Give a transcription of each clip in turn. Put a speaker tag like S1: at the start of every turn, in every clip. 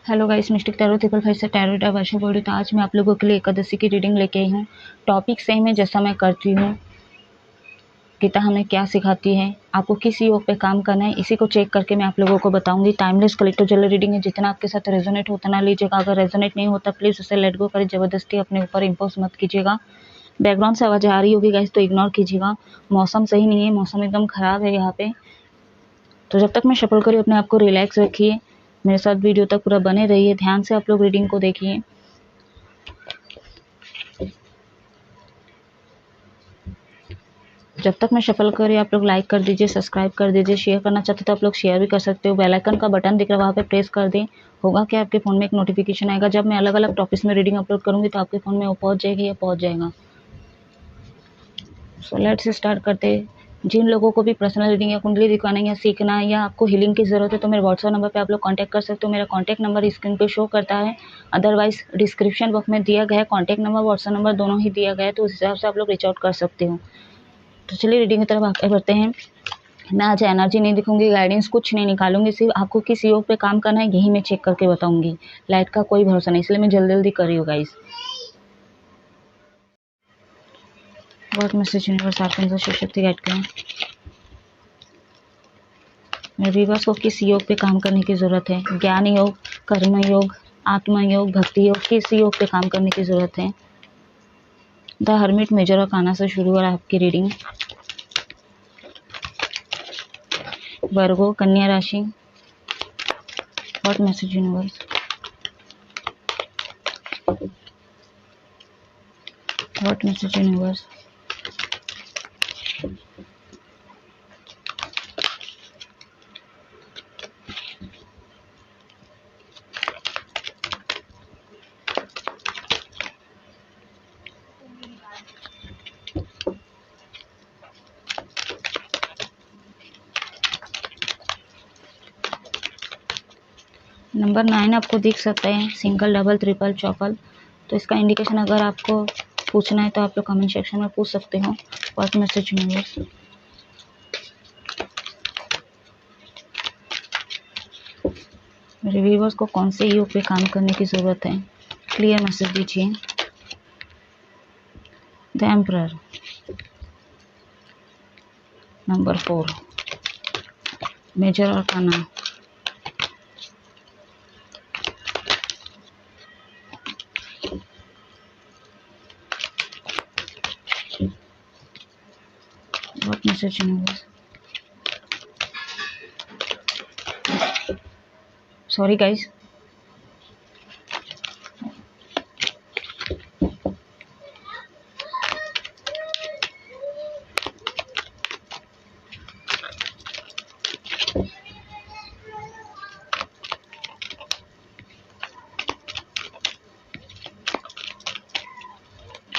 S1: Hello guys, mistake tarot 555 से tarot deck वर्षा बोल रही हूँ। तो आज मैं आप लोगों के लिए एकादशी की रीडिंग लेके आई हूँ। टॉपिक सेम है जैसा मैं करती हूँ। गीता हमें क्या सिखाती है, आपको किस योग पे काम करना है, इसी को चेक करके मैं आप लोगों को बताऊंगी। टाइमलेस कलेक्टिव जनरल रीडिंग है, जितना आपके साथ रेजोनेट होता ना लीजिएगा। अगर रेजोनेट नहीं होता प्लीज़ उसे लेट गो करें, ज़बरदस्ती अपने ऊपर इम्पोज मत कीजिएगा। बैकग्राउंड से आवाज़ आ रही होगी गाइस तो इग्नोर कीजिएगा। मौसम सही नहीं है, मौसम एकदम ख़राब है यहाँ पे। तो जब तक मैं शफल करी अपने आप को रिलैक्स रखिए, मेरे साथ वीडियो तक पूरा बने रहिए, ध्यान से आप लोग रीडिंग को देखिए। जब तक मैं शफल करी आप लोग लाइक कर दीजिए, सब्सक्राइब कर दीजिए, शेयर करना चाहते तो आप लोग शेयर भी कर सकते हो। बेल आइकन का बटन दिख रहा है वहाँ पे प्रेस कर दें। होगा कि आपके फ़ोन में एक नोटिफिकेशन आएगा, जब मैं अलग अलग टॉपिक्स में रीडिंग अपलोड करूँगी तो आपके फ़ोन में वो पहुँच जाएगी या पहुँच जाएगा। सो लेट्स स्टार्ट करते हैं। जिन लोगों को भी पर्सनल रीडिंग या कुंडली दिखाना या सीखना है या आपको हीलिंग की ज़रूरत है तो मेरे व्हाट्सएप नंबर पे आप लोग कांटेक्ट कर सकते हो। मेरा कांटेक्ट नंबर स्क्रीन पे शो करता है, अदरवाइज डिस्क्रिप्शन बॉक्स में दिया गया है। कांटेक्ट नंबर व्हाट्सएप नंबर दोनों ही दिया गया है, तो उस हिसाब से आप लोग रीच आउट कर सकते हो। तो चलिए रीडिंग की तरफ आगे बढ़ते हैं। मैं आज एनर्जी नहीं दिखूंगी, गाइडेंस कुछ नहीं निकालूंगी, सिर्फ आपको किस योग पे काम करना है यही मैं चेक करके बताऊंगी। लाइट का कोई भरोसा नहीं, इसलिए मैं जल्दी जल्दी कर रही हूँ गाइस। बहुत मैसेज यूनिवर्स आपके अंदर शिव शक्ति गाइड करें। मेरे व्यूअर्स को किस योग पे काम करने की ज़रूरत है, ज्ञान योग, कर्म योग, आत्मा योग, भक्ति योग, किस योग पे काम करने की ज़रूरत है। द हर्मिट मेजर आर्काना से शुरू हो रहा है आपकी रीडिंग। वर्गो कन्या राशि, what message universe, what message universe. Number 9 आपको दिख सकता है, सिंगल, डबल, ट्रिपल, चौपल। तो इसका इंडिकेशन अगर आपको पूछना है तो आप लोग कमेंट सेक्शन में पूछ सकते हो। व्हाट मैसेज यूनिवर्स, मेरे व्यूअर्स को कौन से योग पे काम करने की ज़रूरत है, क्लियर मैसेज दीजिए। The emperor, number 4, major arcana, what message universe. Sorry guys,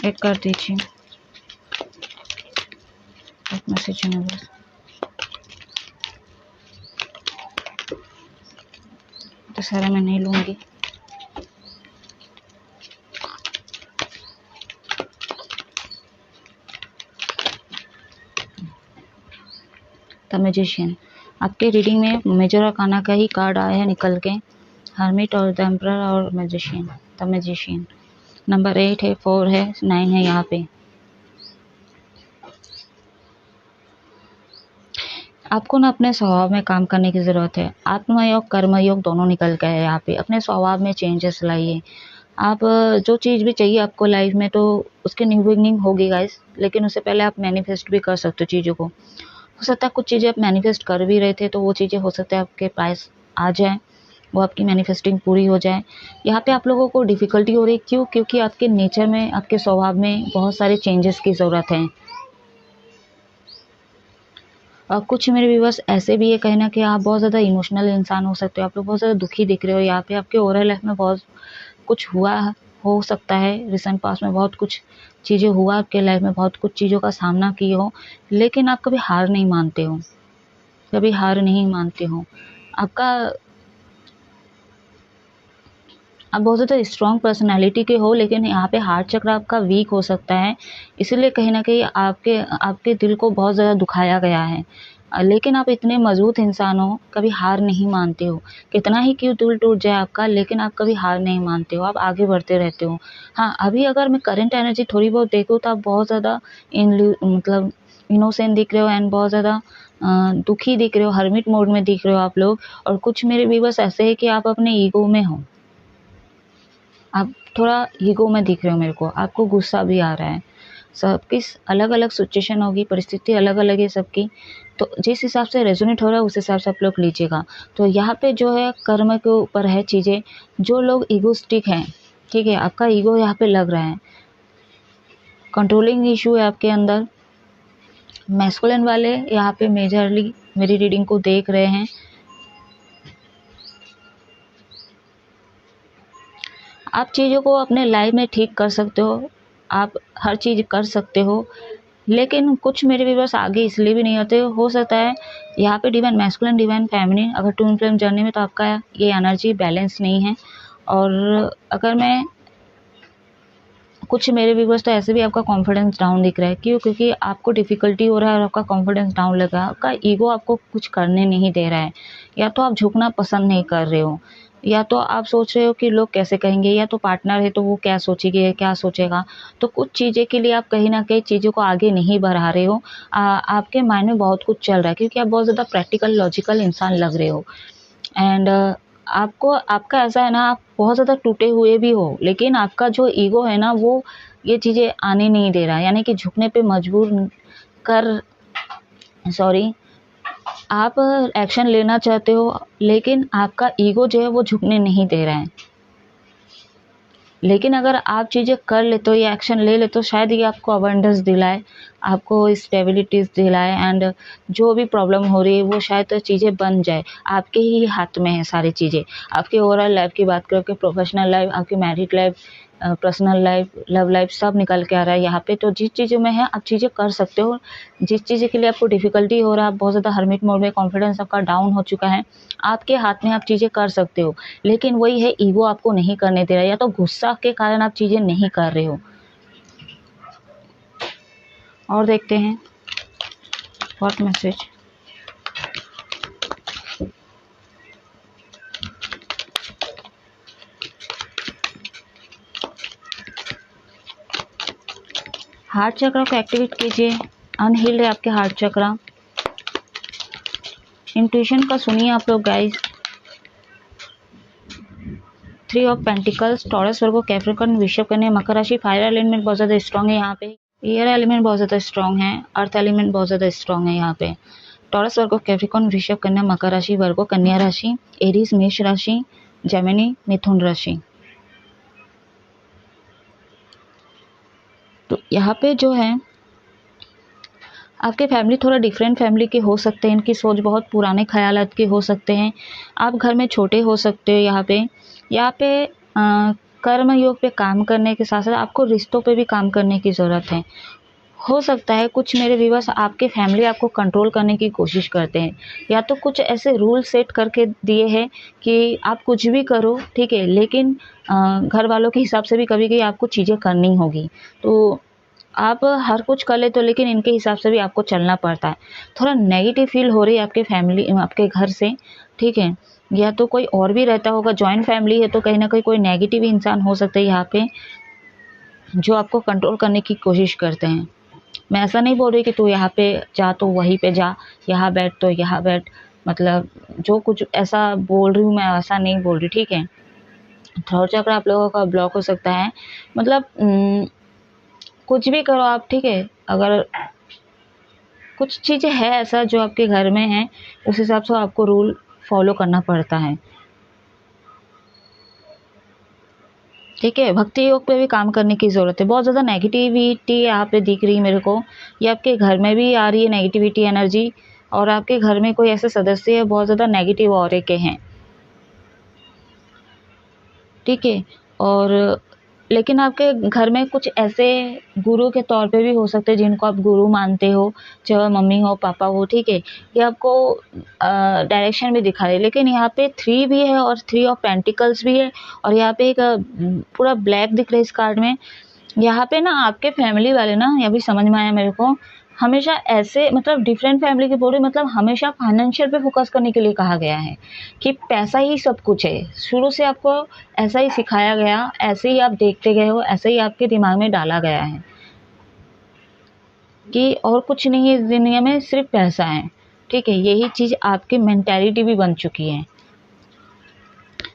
S1: एक कर दीजिए। व्हाट मैसेज यूनिवर्स, तो सारा मैं नहीं लूँगी। द मैजिशियन, आपके रीडिंग में मेजर आर्काना का ही कार्ड आया है निकल के, हर्मिट और द एम्परर और मैजिशियन। द मैजिशियन नंबर 8 है, 4 है, 9 है यहाँ पे। आपको ना अपने स्वभाव में काम करने की ज़रूरत है। आत्मा योग, कर्म योग दोनों निकल के है यहाँ पे। अपने स्वभाव में चेंजेस लाइए। आप जो चीज़ भी चाहिए आपको लाइफ में तो उसकी न्यू बिगनिंग होगी गाइस, लेकिन उससे पहले आप मैनिफेस्ट भी कर सकते हो चीज़ों को। हो सकता है कुछ चीज़ें आप मैनिफेस्ट कर भी रहे थे तो वो चीज़ें हो सकता है आपके पास आ जाए, वो आपकी मैनिफेस्टिंग पूरी हो जाए। यहाँ पे आप लोगों को डिफ़िकल्टी हो रही है, क्यों? क्योंकि आपके नेचर में, आपके स्वभाव में बहुत सारे चेंजेस की ज़रूरत है। और कुछ मेरे व्यूअर्स ऐसे भी है कहीं ना कि आप बहुत ज़्यादा इमोशनल इंसान हो सकते हो। आप लोग बहुत ज़्यादा दुखी दिख रहे हो यहाँ पे। आपके ओवरऑल लाइफ में बहुत कुछ हुआ हो सकता है, रिसेंट पास्ट में बहुत कुछ चीज़ें हुआ आपके लाइफ में, बहुत कुछ चीज़ों का सामना किए हो, लेकिन आप कभी हार नहीं मानते हो, कभी हार नहीं मानते हो। आप बहुत ज़्यादा स्ट्रॉन्ग पर्सनालिटी के हो, लेकिन यहाँ पे हार्ट चक्र आपका वीक हो सकता है, इसीलिए कहीं ना कहीं आपके दिल को बहुत ज़्यादा दुखाया गया है। लेकिन आप इतने मजबूत इंसान हो, कभी हार नहीं मानते हो। कितना ही क्यों दिल टूट जाए आपका, लेकिन आप कभी हार नहीं मानते हो, आप आगे बढ़ते रहते हो। हाँ, अभी अगर मैं करंट एनर्जी थोड़ी बहुत देखूँ तो आप बहुत ज़्यादा मतलब इनोसेंट दिख रहे हो एंड बहुत ज़्यादा दुखी दिख रहे हो, हर्मिट मोड में दिख रहे हो आप लोग। और कुछ मेरे व्यूअर्स ऐसे है कि आप अपने ईगो में हो, आप थोड़ा ईगो में दिख रहे हो मेरे को, आपको गुस्सा भी आ रहा है। सबकी अलग अलग सिचुएशन होगी, परिस्थिति अलग अलग है सबकी, तो जिस हिसाब से रेजोनेट हो रहा है उस हिसाब से आप लोग लीजिएगा। तो यहाँ पे जो है कर्म के ऊपर है चीज़ें। जो लोग ईगोस्टिक हैं, ठीक है, आपका ईगो यहाँ पे लग रहा है, कंट्रोलिंग इशू है आपके अंदर। मैस्कुलिन वाले यहाँ पे मेजरली मेरी रीडिंग को देख रहे हैं। आप चीज़ों को अपने लाइफ में ठीक कर सकते हो, आप हर चीज़ कर सकते हो, लेकिन कुछ मेरे व्यूअर्स आगे इसलिए भी नहीं आते। हो सकता है यहाँ पे डिवाइन मैस्कुलिन डिवाइन फेमिनिन अगर ट्विन फ्लेम जर्नी में, तो आपका ये एनर्जी बैलेंस नहीं है। और अगर मैं कुछ मेरे व्यूअर्स तो ऐसे भी आपका कॉन्फिडेंस डाउन दिख रहा है। क्यों? क्योंकि आपको डिफ़िकल्टी हो रहा है और आपका कॉन्फिडेंस डाउन लग रहा है, आपका ईगो आपको कुछ करने नहीं दे रहा है। या तो आप झुकना पसंद नहीं कर रहे हो, या तो आप सोच रहे हो कि लोग कैसे कहेंगे, या तो पार्टनर है तो वो क्या सोचेगी, क्या सोचेगा। तो कुछ चीज़ें के लिए आप कहीं न कहीं चीज़ों को आगे नहीं बढ़ा रहे हो। आपके माइंड में बहुत कुछ चल रहा है, क्योंकि आप बहुत ज़्यादा प्रैक्टिकल लॉजिकल इंसान लग रहे हो। एंड आपको आपका ऐसा है ना, आप बहुत ज़्यादा टूटे हुए भी हो, लेकिन आपका जो ईगो है ना, वो ये चीज़ें आने नहीं दे रहा है, यानी कि झुकने पे मजबूर कर सॉरी आप एक्शन लेना चाहते हो, लेकिन आपका ईगो जो है वो झुकने नहीं दे रहा है। लेकिन अगर आप चीज़ें कर लेते हो या एक्शन ले लेते हो, शायद ये आपको अबंडेंस दिलाए, आपको स्टेबिलिटीज़ दिलाए, एंड जो भी प्रॉब्लम हो रही है वो शायद चीज़ें बन जाए। आपके ही हाथ में है सारी चीज़ें। आपके ओवरऑल लाइफ की बात करो, कि प्रोफेशनल लाइफ, आपकी married life, personal life, love life, सब निकल के आ रहा है यहाँ पे। तो जिस चीज़ों में है आप चीज़ें कर सकते हो। जिस चीज़ के लिए आपको डिफ़िकल्टी हो रहा है, आप बहुत ज़्यादा हर्मिट मोड में, कॉन्फिडेंस आपका डाउन हो चुका है, आपके हाथ में, आप चीज़ें कर सकते हो। लेकिन वही है, ईगो आपको नहीं करने दे रहा है, या तो गुस्सा के कारण आप चीज़ें नहीं कर रहे हो। और देखते हैं व्हाट मैसेज। हार्ट चक्र को एक्टिवेट कीजिए। अनहील्ड है आपके हार्ट चक्र। इंट्यूशन का सुनिए आप लोग guys. 3 of pentacles, taurus, Virgo, Capricorn, वृषभ, कन्या, मकर राशि। फायर एलिमेंट बहुत ज़्यादा स्ट्रॉन्ग है यहाँ पे। एयर एलिमेंट बहुत ज़्यादा स्ट्रॉन्ग है। अर्थ एलिमेंट बहुत ज़्यादा स्ट्रॉन्ग है यहाँ पे। टॉरस, वर्गो, कैप्रिकॉर्न, वृषभ, कन्या, मकर राशि, वर्गो, कन्या राशि, एरीज मेष राशि, जेमिनी मिथुन राशि। तो यहाँ पे जो है, आपके फैमिली थोड़ा डिफरेंट फैमिली के हो सकते हैं, इनकी सोच बहुत पुराने ख्यालात के हो सकते हैं। आप घर में छोटे हो सकते हो। यहाँ पे कर्म योग पे काम करने के साथ साथ आपको रिश्तों पे भी काम करने की ज़रूरत है। हो सकता है कुछ मेरे व्यूअर्स, आपके फैमिली आपको कंट्रोल करने की कोशिश करते हैं, या तो कुछ ऐसे रूल सेट करके दिए हैं कि आप कुछ भी करो, ठीक है, लेकिन घर वालों के हिसाब से भी कभी कभी आपको चीज़ें करनी होगी। तो आप हर कुछ कर लेते हो, लेकिन इनके हिसाब से भी आपको चलना पड़ता है। थोड़ा नेगेटिव फील हो रही है आपके फैमिली, आपके घर से, ठीक है, या तो कोई और भी रहता होगा। जॉइंट फैमिली है तो कहीं ना कहीं कोई नेगेटिव इंसान हो सकता है यहाँ पे, जो आपको कंट्रोल करने की कोशिश करते हैं। मैं ऐसा नहीं बोल रही कि तू यहाँ पे जा तो वहीं पे जा, यहाँ बैठ तो यहाँ बैठ, मतलब जो कुछ ऐसा बोल रही हूँ मैं, ऐसा नहीं बोल रही, ठीक है। थर्ड चक्र आप लोगों का ब्लॉक हो सकता है, मतलब कुछ भी करो आप, ठीक है। अगर कुछ चीज़ें है ऐसा जो आपके घर में है, उस हिसाब से आपको रूल फॉलो करना पड़ता है, ठीक है। भक्ति योग पे भी काम करने की ज़रूरत है। बहुत ज़्यादा नेगेटिविटी यहाँ पे दिख रही है मेरे को, ये आपके घर में भी आ रही है नेगेटिविटी एनर्जी, और आपके घर में कोई ऐसे सदस्य है बहुत ज़्यादा नेगेटिव ऑरे के हैं, ठीक है। और लेकिन आपके घर में कुछ ऐसे गुरु के तौर पे भी हो सकते हैं जिनको आप गुरु मानते हो, चाहे मम्मी हो पापा हो, ठीक है। ये आपको डायरेक्शन भी दिखा रहे हैं। लेकिन यहाँ पे 3 भी है और 3 ऑफ पेंटिकल्स भी है, और यहाँ पे एक पूरा ब्लैक दिख रहा है इस कार्ड में। यहाँ पे ना आपके फैमिली वाले ना, ये भी समझ में आया मेरे को, हमेशा ऐसे मतलब डिफरेंट फैमिली के बोल रहे मतलब हमेशा फाइनेंशियल पे फोकस करने के लिए कहा गया है कि पैसा ही सब कुछ है। शुरू से आपको ऐसा ही सिखाया गया, ऐसे ही आप देखते गए हो, ऐसे ही आपके दिमाग में डाला गया है कि और कुछ नहीं है इस दुनिया में, सिर्फ पैसा है। ठीक है, यही चीज़ आपकी मेंटालिटी भी बन चुकी है।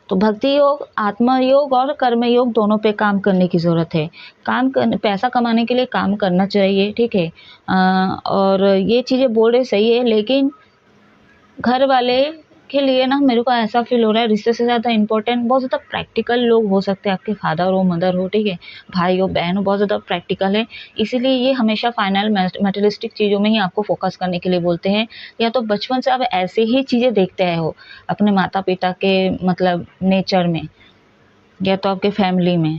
S1: तो भक्ति योग, आत्मा योग और कर्म योग दोनों पे काम करने की ज़रूरत है। पैसा कमाने के लिए काम करना चाहिए, ठीक है। और ये चीज़ें बोल रहे सही है, लेकिन घर वाले के लिए ना मेरे को ऐसा फील हो रहा है रिश्ते से ज़्यादा इम्पोर्टेंट बहुत ज़्यादा प्रैक्टिकल लोग हो सकते हैं, आपके फादर हो, मदर हो, ठीक है, भाई हो, बहन हो, बहुत ज़्यादा प्रैक्टिकल है। इसीलिए ये हमेशा फाइनल मटेरियलिस्टिक चीज़ों में ही आपको फोकस करने के लिए बोलते हैं। या तो बचपन से आप ऐसे ही चीज़ें देखते आए हो अपने माता पिता के मतलब नेचर में, या तो आपके फैमिली में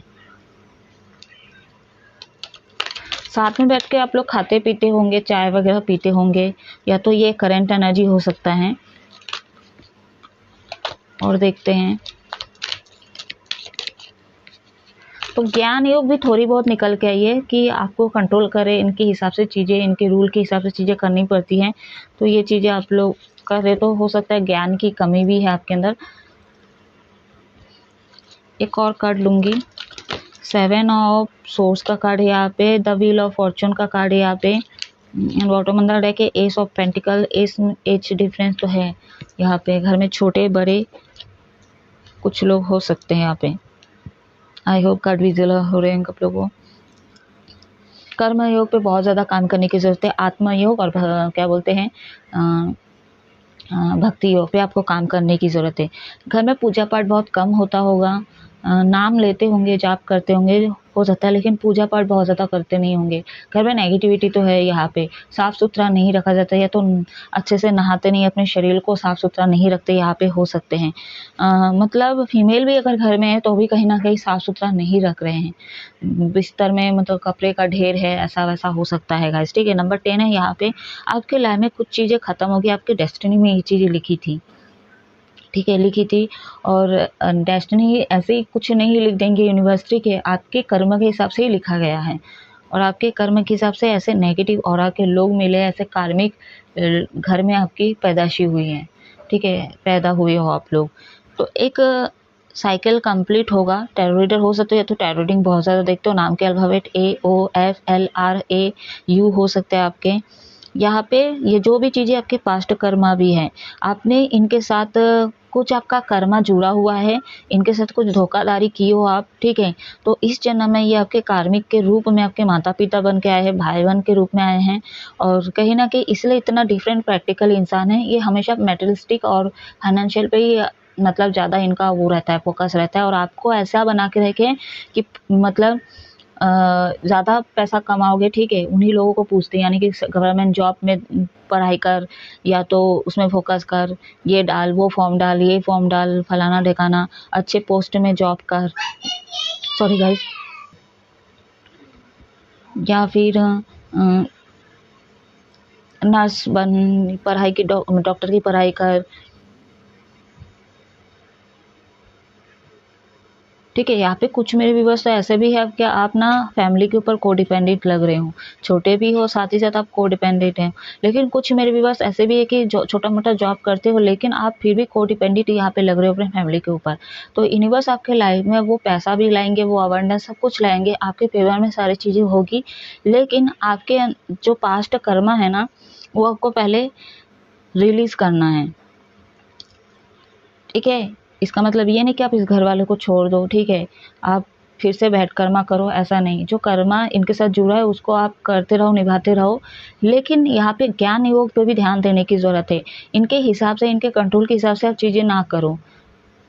S1: साथ में बैठ के आप लोग खाते पीते होंगे, चाय वगैरह पीते होंगे, या तो ये करंट एनर्जी हो सकता है। और देखते हैं तो ज्ञान योग भी थोड़ी बहुत निकल के आई है कि आपको कंट्रोल करे, इनके हिसाब से चीज़ें, इनके रूल के हिसाब से चीज़ें करनी पड़ती हैं। तो ये चीज़ें आप लोग कर रहे, तो हो सकता है ज्ञान की कमी भी है आपके अंदर। एक और कार्ड लूँगी, 7 ऑफ सोर्स का कार्ड है यहाँ पे, द व्हील ऑफ फॉर्चून का कार्ड है यहाँ पे, एंड बॉटम अंदर डेक है S of pentacle. Age difference तो है यहाँ पे, घर में छोटे बड़े कुछ लोग हो सकते हैं यहाँ पे। आई होप कार्ड विजुअल हो रहे हैं आप लोगों को। कर्म योग पे बहुत ज़्यादा काम करने की ज़रूरत है। आत्मा योग और क्या बोलते हैं भक्ति योग पे आपको काम करने की ज़रूरत है। घर में पूजा पाठ बहुत कम होता होगा, नाम लेते होंगे, जाप करते होंगे हो सकता है, लेकिन पूजा पाठ बहुत ज़्यादा करते नहीं होंगे। घर में नेगेटिविटी तो है यहाँ पे, साफ़ सुथरा नहीं रखा जाता, या तो अच्छे से नहाते नहीं, अपने शरीर को साफ़ सुथरा नहीं रखते, यहाँ पे हो सकते हैं। मतलब फीमेल भी अगर घर में है तो भी कहीं ना कहीं साफ़ सुथरा नहीं रख रहे हैं, बिस्तर में मतलब कपड़े का ढेर है, ऐसा वैसा हो सकता है गाइस, ठीक है। नंबर 10 है यहाँ पे, आपके लाइफ में कुछ चीज़ें ख़त्म हो गई, आपके डेस्टिनी में ये चीज़ें लिखी थी, ठीक है, लिखी थी। और डेस्टिनी ऐसे ही कुछ नहीं लिख देंगे यूनिवर्सिटी के, आपके कर्म के हिसाब से ही लिखा गया है। और आपके कर्म के हिसाब से ऐसे नेगेटिव ऑरा के लोग मिले, ऐसे कार्मिक घर में आपकी पैदाशी हुई है, ठीक है, पैदा हुए हो आप लोग। तो एक साइकिल कंप्लीट होगा। टैरो रीडर हो सकते हो, या तो टैरो रीडिंग बहुत ज़्यादा देखते हो, नाम के अल्फ़ाबेट AOFLRAU हो सकते हैं आपके। यहाँ पे ये जो भी चीज़ें आपके पास्ट कर्मा भी हैं, आपने इनके साथ कुछ आपका कर्मा जुड़ा हुआ है, इनके साथ कुछ धोखाधड़ी की हो आप, ठीक है। तो इस जन्म में ये आपके कार्मिक के रूप में आपके माता पिता बन के आए हैं, भाई बहन के रूप में आए हैं, और कहीं ना कहीं इसलिए इतना डिफरेंट प्रैक्टिकल इंसान है। ये हमेशा मेटेरियलिस्टिक और फाइनेंशियल पे ही मतलब ज़्यादा इनका वो रहता है, फोकस रहता है, और आपको ऐसा बना के रखें कि मतलब ज़्यादा पैसा कमाओगे, ठीक है, उन्हीं लोगों को पूछते हैं, यानी कि गवर्नमेंट जॉब में पढ़ाई कर, या तो उसमें फोकस कर, ये डाल, वो फॉर्म डाल, ये फॉर्म डाल, फलाना ढिकाना, अच्छे पोस्ट में जॉब कर, सॉरी गाइस, या फिर नर्स बन, पढ़ाई की डॉक्टर की पढ़ाई कर, ठीक है। यहाँ पे कुछ मेरे व्यूअर्स तो ऐसे भी है कि आप ना फैमिली के ऊपर को डिपेंडेंट लग रहे हो, छोटे भी हो, साथ ही साथ आप को डिपेंडेंट हैं। लेकिन कुछ मेरे व्यूअर्स ऐसे भी है कि जो छोटा मोटा जॉब करते हो, लेकिन आप फिर भी को डिपेंडेंट यहाँ पे लग रहे हो अपने फैमिली के ऊपर। तो यूनिवर्स आपके लाइफ में वो पैसा भी लाएंगे, वो अवेंडेंस सब कुछ लाएंगे, आपके फेवर में सारी चीज़ें होगी, लेकिन आपके जो पास्ट कर्मा है ना, वो आपको पहले रिलीज़ करना है, ठीक है। इसका मतलब ये नहीं कि आप इस घर वाले को छोड़ दो, ठीक है, आप फिर से बैठ कर्मा करो, ऐसा नहीं। जो कर्मा इनके साथ जुड़ा है उसको आप करते रहो, निभाते रहो, लेकिन यहाँ पे ज्ञान योग पे भी ध्यान देने की ज़रूरत है। इनके हिसाब से, इनके कंट्रोल के हिसाब से आप चीज़ें ना करो,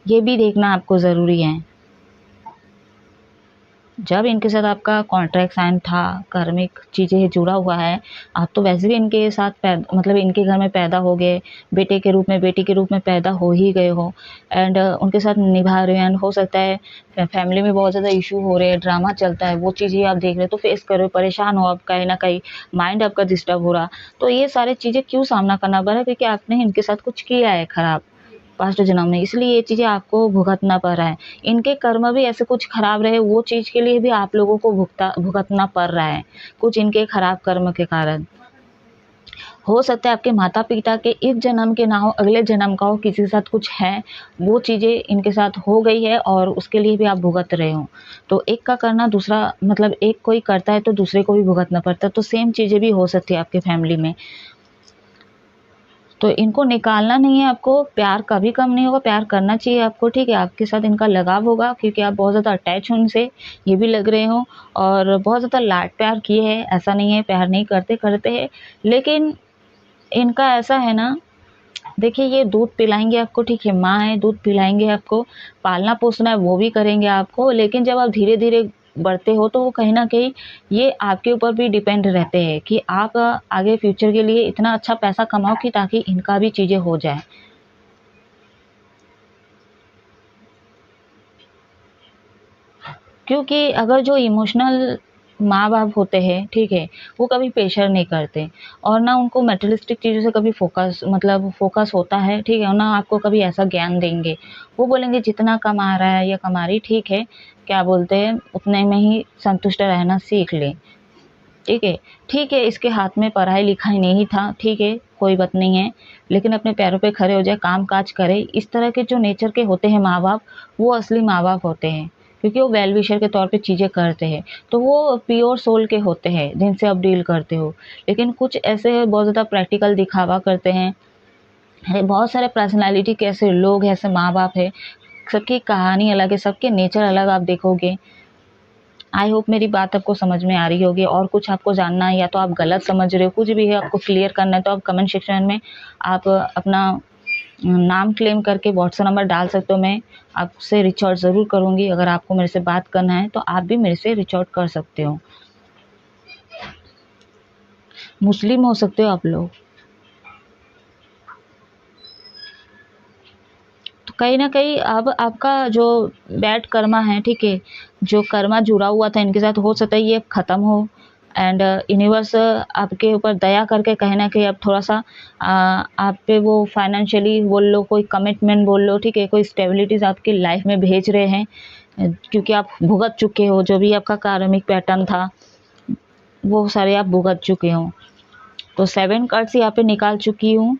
S1: ये भी देखना आपको ज़रूरी है। जब इनके साथ आपका कॉन्ट्रैक्ट साइन था, कार्मिक चीज़ें जुड़ा हुआ है, आप तो वैसे भी इनके साथ मतलब इनके घर में पैदा हो गए, बेटे के रूप में, बेटी के रूप में पैदा हो ही गए हो, एंड उनके साथ निभा रहे हैं। एंड हो सकता है फैमिली में बहुत ज़्यादा इशू हो रहे हैं, ड्रामा चलता है, वो चीज़ें आप देख रहे हो, तो फेस कर रहे हो, परेशान हो आप, कहीं ना कहीं माइंड आपका डिस्टर्ब हो रहा। तो ये सारी चीज़ें क्यों सामना करना पड़ रहा है? क्योंकि आपने इनके साथ कुछ किया है खराब पास्ट जन्म में, इसलिए ये चीज़ें आपको भुगतना पड़ रहा है। इनके कर्म भी ऐसे कुछ खराब रहे, वो चीज़ के लिए भी आप लोगों को भुगतना पड़ रहा है, कुछ इनके खराब कर्म के कारण। हो सकता है आपके माता पिता के इस जन्म के ना हो, अगले जन्म का हो, किसी के साथ कुछ है, वो चीज़ें इनके साथ हो गई है और उसके लिए भी आप भुगत रहे हो। तो एक का करना दूसरा, मतलब एक कोई करता है तो दूसरे को भी भुगतना पड़ता है, तो सेम चीज़ें भी हो सकती है आपके फैमिली में। तो इनको निकालना नहीं है आपको, प्यार कभी कम नहीं होगा, प्यार करना चाहिए आपको, ठीक है। आपके साथ इनका लगाव होगा क्योंकि आप बहुत ज़्यादा अटैच हो इनसे, ये भी लग रहे हो, और बहुत ज़्यादा लाड प्यार किए हैं, ऐसा नहीं है प्यार नहीं करते, करते हैं। लेकिन इनका ऐसा है ना, देखिए ये दूध पिलाएंगे आपको, ठीक है, माँ है, दूध पिलाएंगे आपको, पालना पोसना है वो भी करेंगे आपको, लेकिन जब आप धीरे धीरे बढ़ते हो तो वो कहीं ना कहीं ये आपके ऊपर भी डिपेंड रहते हैं कि आप आगे फ्यूचर के लिए इतना अच्छा पैसा कमाओ कि ताकि इनका भी चीज़ें हो जाए। क्योंकि अगर जो इमोशनल माँ बाप होते हैं, ठीक है, वो कभी प्रेशर नहीं करते और ना उनको मटेरियलिस्टिक चीज़ों से कभी फोकस होता है, ठीक है, और ना आपको कभी ऐसा ज्ञान देंगे। वो बोलेंगे जितना कमा रहा है या कमा रही, ठीक है, क्या बोलते हैं, उतने में ही संतुष्ट रहना सीख ले, ठीक है। ठीक है, इसके हाथ में पढ़ाई लिखाई नहीं था, ठीक है, कोई बात नहीं है, लेकिन अपने पैरों पे खड़े हो जाए, काम काज करे। इस तरह के जो नेचर के होते हैं माँ बाप, वो असली माँ बाप होते हैं, क्योंकि वो वेल विशर के तौर पे चीज़ें करते हैं, तो वो प्योर सोल के होते हैं जिनसे आप डील करते हो। लेकिन कुछ ऐसे बहुत ज़्यादा प्रैक्टिकल दिखावा करते हैं, बहुत सारे पर्सनैलिटी के ऐसे लोग हैं, ऐसे माँ बाप है, सबकी कहानी अलग है, सबके नेचर अलग आप देखोगे। आई होप मेरी बात आपको समझ में आ रही होगी। और कुछ आपको जानना है या तो आप गलत समझ रहे हो, कुछ भी है आपको क्लियर करना है, तो आप कमेंट सेक्शन में आप अपना नाम क्लेम करके व्हाट्सएप नंबर डाल सकते हो। मैं आपसे रिच आउट ज़रूर करूँगी। अगर आपको मेरे से बात करना है तो आप भी मेरे से रिच आउट कर सकते हो। मुस्लिम हो सकते हो आप लोग। तो कहीं ना कहीं अब आपका जो बैड कर्मा है, ठीक है, जो कर्मा जुड़ा हुआ था इनके साथ, हो सकता है ये ख़त्म हो एंड यूनिवर्स आपके ऊपर दया करके कहीं ना कहीं अब थोड़ा सा आप पे वो फाइनेंशियली बोल लो, कोई कमिटमेंट बोल लो, ठीक है, कोई स्टेबिलिटीज़ आपकी लाइफ में भेज रहे हैं, क्योंकि आप भुगत चुके हो, जो भी आपका कार्मिक पैटर्न था वो सारे आप भुगत चुके हो। तो 7 कार्ड्स यहाँ पे निकाल चुकी हूँ।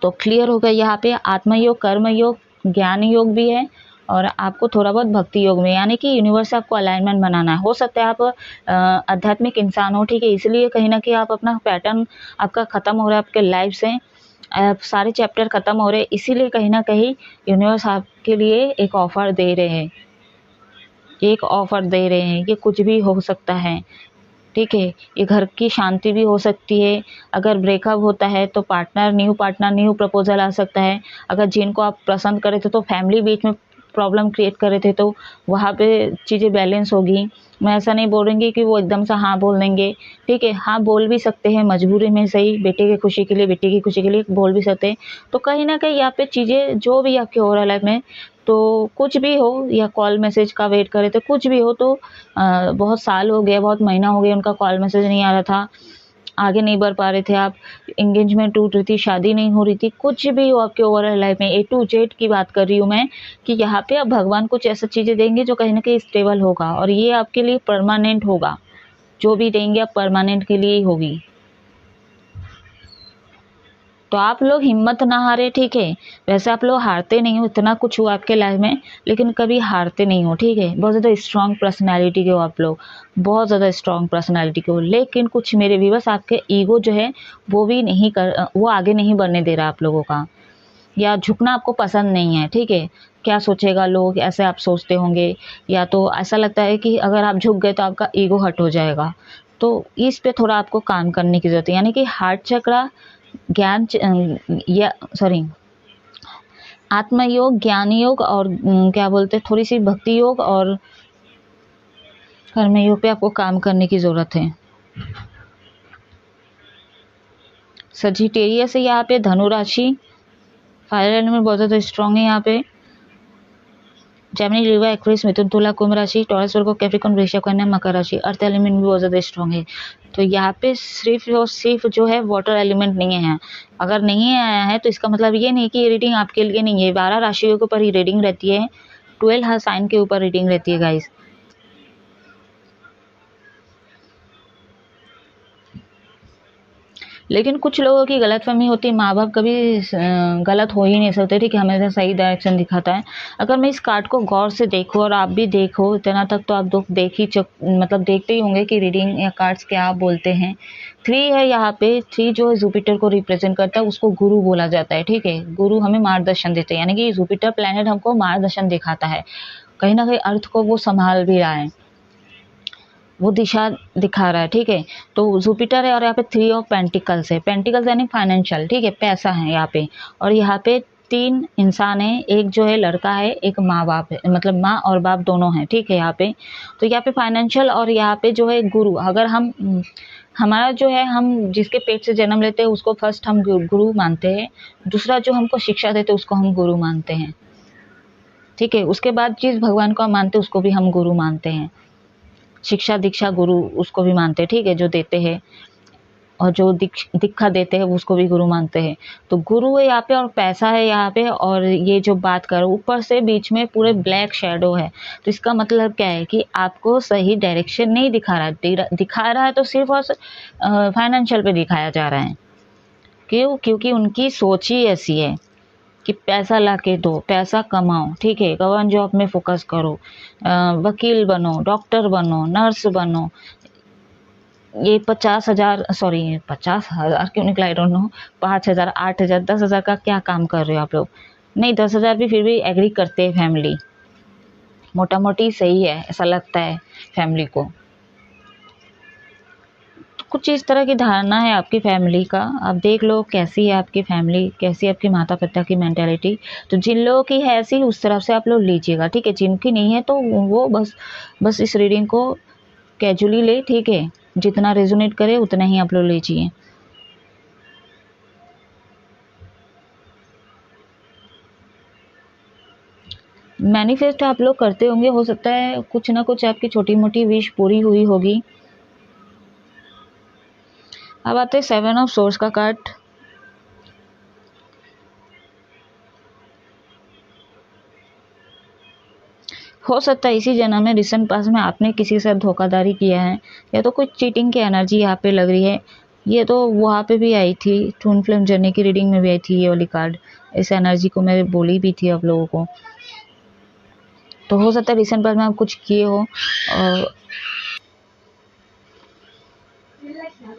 S1: तो क्लियर हो गया यहाँ पे आत्म योग, कर्म योग, ज्ञान योग भी है, और आपको थोड़ा बहुत भक्ति योग में, यानी कि यूनिवर्स से आपको अलाइनमेंट बनाना है। हो सकता है आप आध्यात्मिक इंसान हो, ठीक है, इसलिए कहीं ना कहीं आप अपना पैटर्न आपका ख़त्म हो रहा है आपके लाइफ से, सारे चैप्टर ख़त्म हो रहे हैं, इसीलिए कहीं ना कहीं यूनिवर्स आपके लिए एक ऑफ़र दे रहे हैं, एक ऑफ़र दे रहे हैं। ये कुछ भी हो सकता है, ठीक है, ये घर की शांति भी हो सकती है। अगर ब्रेकअप होता है तो पार्टनर न्यू प्रपोजल आ सकता है। अगर जिनको आप पसंद करे थे तो फैमिली बीच में प्रॉब्लम क्रिएट कर रहे थे, तो वहाँ पे चीज़ें बैलेंस होगी। मैं ऐसा नहीं बोल रही कि वो एकदम से हाँ बोल देंगे, ठीक है, हाँ बोल भी सकते हैं मजबूरी में, सही, बेटे की खुशी के लिए, बेटी की खुशी के लिए बोल भी सकते हैं। तो कहीं ना कहीं यहाँ पे चीज़ें जो भी आपके हो रहा है लाइफ में, तो कुछ भी हो, या कॉल मैसेज का वेट करे थे, कुछ भी हो, तो बहुत साल हो गए, बहुत महीना हो गया, उनका कॉल मैसेज नहीं आ रहा था, आगे नहीं बढ़ पा रहे थे आप, एंगेजमेंट टूट रही थी, शादी नहीं हो रही थी, कुछ भी हो आपके ओवरऑल लाइफ में, ए टू जेड की बात कर रही हूँ मैं, कि यहाँ पे अब भगवान कुछ ऐसा चीज़ें देंगे जो कहीं ना कहीं स्टेबल होगा, और ये आपके लिए परमानेंट होगा। जो भी देंगे आप परमानेंट के लिए ही होगी। तो आप लोग हिम्मत ना हारे, ठीक है। वैसे आप लोग हारते नहीं हो, इतना कुछ हुआ आपके लाइफ में, लेकिन कभी हारते नहीं हो, ठीक है। बहुत ज़्यादा स्ट्रॉन्ग पर्सनालिटी के हो आप लोग, बहुत ज़्यादा स्ट्रॉन्ग पर्सनालिटी के हो। लेकिन कुछ मेरे व्यूअर्स, आपके ईगो जो है वो भी नहीं वो आगे नहीं बढ़ने दे रहा आप लोगों का, या झुकना आपको पसंद नहीं है, ठीक है। क्या सोचेगा लोग, ऐसे आप सोचते होंगे, या तो ऐसा लगता है कि अगर आप झुक गए तो आपका ईगो हर्ट हो जाएगा। तो इस पे थोड़ा आपको काम करने की ज़रूरत है, यानी कि हार्ट चक्रा, या सॉरी, आत्मयोग, ज्ञान योग, और क्या बोलते हैं, थोड़ी सी भक्ति योग और कर्म योग पे आपको काम करने की ज़रूरत है। सजिटेरियस है यहाँ पे, धनु राशि, फायर एलिमेंट बहुत ज़्यादा स्ट्रॉन्ग है यहाँ पे। जेमिनी, लिब्रा, एक्वेरियस, मिथुन, तुला, कुंभ राशि, टॉरस, वर्गो, कैप्रिकॉर्न, वृषभ, कन्या, मकर राशि। अर्थ एलिमेंट भी बहुत ज़्यादा स्ट्रॉन्ग है। तो यहाँ पे सिर्फ और सिर्फ जो है वाटर एलिमेंट नहीं है। अगर नहीं आया है तो इसका मतलब ये नहीं कि ये रीडिंग आपके लिए नहीं है। 12 राशियों के ऊपर ही रीडिंग रहती है, 12 हर साइन के ऊपर रीडिंग रहती है गाइस। लेकिन कुछ लोगों की गलतफहमी होती है, माँ बाप कभी गलत हो ही नहीं सकते, ठीक है, हमेशा सही डायरेक्शन दिखाता है। अगर मैं इस कार्ड को गौर से देखूँ और आप भी देखो, इतना तक तो आप मतलब देखते ही होंगे कि रीडिंग या कार्ड्स क्या बोलते हैं। 3 है यहाँ पे, 3 जो जुपिटर को रिप्रेजेंट करता है, उसको गुरु बोला जाता है, ठीक है। गुरु हमें मार्गदर्शन देते हैं, यानी कि जुपिटर प्लैनेट हमको मार्गदर्शन दिखाता है, कहीं ना कहीं अर्थ को वो संभाल भी रहा है, वो दिशा दिखा रहा है, ठीक है। तो जुपिटर है और यहाँ पे 3 ऑफ पेंटिकल्स है, पेंटिकल्स यानी फाइनेंशियल, ठीक है, पैसा है यहाँ पे। और यहाँ पे 3 इंसान है, एक जो है लड़का है, एक माँ बाप है, मतलब माँ और बाप दोनों हैं, ठीक है यहाँ पे। तो यहाँ पे फाइनेंशियल और यहाँ पे जो है गुरु, अगर हम हमारा जो है, हम जिसके पेट से जन्म लेते हैं उसको फर्स्ट हम गुरु मानते हैं, दूसरा जो हमको शिक्षा देते हैं उसको हम गुरु मानते हैं, ठीक है। उसके बाद जिस भगवान को हम मानते हैं उसको भी हम गुरु मानते हैं, शिक्षा दीक्षा गुरु उसको भी मानते हैं, ठीक है, जो देते हैं और जो दीक्षा देते हैं उसको भी गुरु मानते हैं। तो गुरु है यहाँ पे और पैसा है यहाँ पे, और ये जो बात करो ऊपर से बीच में पूरे ब्लैक शेडो है। तो इसका मतलब क्या है कि आपको सही डायरेक्शन नहीं दिखा रहा है, दिखा रहा है तो सिर्फ और फाइनेंशियल पे दिखाया जा रहा है। क्यों? क्योंकि उनकी सोच ही ऐसी है कि पैसा ला के दो, पैसा कमाओ, ठीक है, गवर्नमेंट जॉब में फोकस करो, वकील बनो, डॉक्टर बनो, नर्स बनो। ये 50,000 क्यों निकला, आई डोंट नो, 5,000, 8,000, 10,000 का क्या काम कर रहे हो आप लोग? नहीं, 10,000 भी फिर भी एग्री करते हैं फैमिली, मोटा मोटी सही है, ऐसा लगता है फैमिली को। कुछ इस तरह की धारणा है आपकी फैमिली का, आप देख लो कैसी है आपकी फैमिली, कैसी है आपके माता पिता की मेंटालिटी। तो जिन लोगों की है ऐसी, उस तरफ से आप लोग लीजिएगा, ठीक है। जिनकी नहीं है तो वो बस इस रीडिंग को कैजुअली ले, ठीक है, जितना रेजोनेट करे उतना ही आप लोग लीजिए। मैनिफेस्ट आप लोग करते होंगे, हो सकता है कुछ ना कुछ आपकी छोटी मोटी विश पूरी हुई होगी। अब आते हैं 7 ऑफ सोर्स का कार्ड। हो सकता है इसी जन्म में, रिसेंट पास में आपने किसी के साथ धोखाधड़ी किया है, या तो कुछ चीटिंग की एनर्जी यहाँ पे लग रही है। ये तो वहाँ पे भी आई थी, ट्विन फ्लेम जर्नी की रीडिंग में भी आई थी ये वाली कार्ड। इस एनर्जी को मैं बोली भी थी आप लोगों को। तो हो सकता है रिसेंट पास में आप कुछ किए हो, और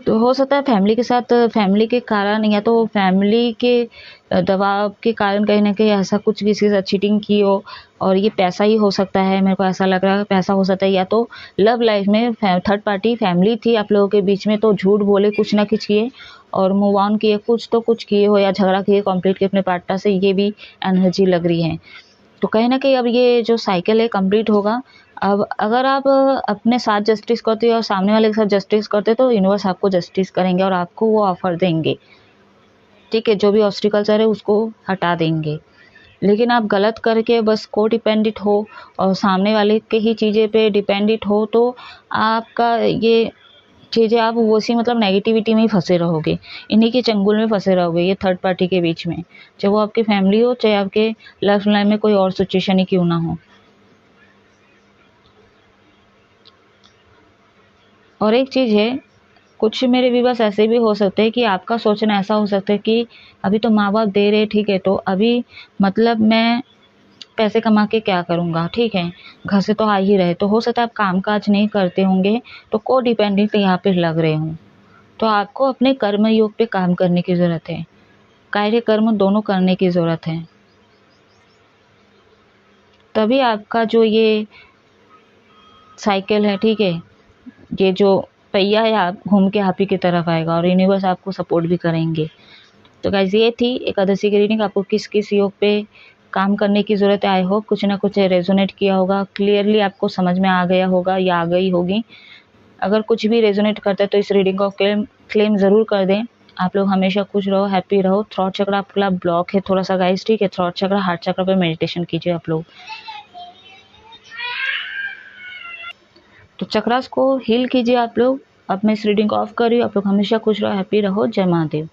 S1: तो हो सकता है फैमिली के साथ, फैमिली के कारण या तो फैमिली के दबाव के कारण कहीं ना कहीं ऐसा कुछ किसी के साथ चीटिंग की हो, और ये पैसा ही हो सकता है, मेरे को ऐसा लग रहा है पैसा हो सकता है। या तो लव लाइफ में थर्ड पार्टी फैमिली थी आप लोगों के बीच में, तो झूठ बोले, कुछ ना कुछ किए और मूव ऑन किए, कुछ किए हो, या झगड़ा किए कंप्लीट किए अपने पार्टनर से, ये भी एनर्जी लग रही है। तो कहीं ना कहीं अब ये जो साइकिल है कंप्लीट होगा। अब अगर आप अपने साथ जस्टिस करते हो और सामने वाले के साथ जस्टिस करते तो यूनिवर्स आपको जस्टिस करेंगे और आपको वो ऑफर देंगे, ठीक है, जो भी ऑब्स्टिकल्स है उसको हटा देंगे। लेकिन आप गलत करके बस को डिपेंडेंट हो और सामने वाले के ही चीज़ें पे डिपेंडेंट हो, तो आपका ये चीज़ें, आप वो सी मतलब नेगेटिविटी में ही फंसे रहोगे, इन्हीं के चंगुल में फंसे रहोगे, ये थर्ड पार्टी के बीच में, चाहे वो आपकी फैमिली हो, चाहे आपके लव लाइफ में कोई और सिचुएशन ही क्यों ना हो। और एक चीज़ है, कुछ मेरे व्यूअर्स ऐसे भी हो सकते हैं कि आपका सोचना ऐसा हो सकता है कि अभी तो माँ बाप दे रहे, ठीक है, तो अभी मतलब मैं पैसे कमा के क्या करूँगा, ठीक है, घर से तो आ ही रहे। तो हो सकता है आप काम काज नहीं करते होंगे, तो को डिपेंडेंट यहाँ पे लग रहे हों। तो आपको अपने कर्म योग पे काम करने की ज़रूरत है, कार्य कर्म दोनों करने की ज़रूरत है, तभी आपका जो ये साइकिल है, ठीक है, ये जो पहिया है आप घूम के आप ही की तरफ आएगा और यूनिवर्स आपको सपोर्ट भी करेंगे। तो गाइस ये थी एकादशी की रीडिंग, आपको किस किस योग पे काम करने की ज़रूरत है। आई होप कुछ ना कुछ रेजोनेट किया होगा, क्लियरली आपको समझ में आ गया होगा या आ गई होगी। अगर कुछ भी रेजोनेट करता है तो इस रीडिंग को क्लेम ज़रूर कर दें। आप लोग हमेशा खुश रहो, हैप्पी रहो। थ्रॉट चक्र आपका ब्लॉक है थोड़ा सा गाइस, ठीक है, थ्रॉट चक्र, हार्ट चक्र पे मेडिटेशन कीजिए आप लोग, तो चक्रास को हील कीजिए आप लोग। अब मैं इस रीडिंग को ऑफ कर रही हूँ। आप लोग हमेशा खुश रहो, हैप्पी रहो। जय महादेव।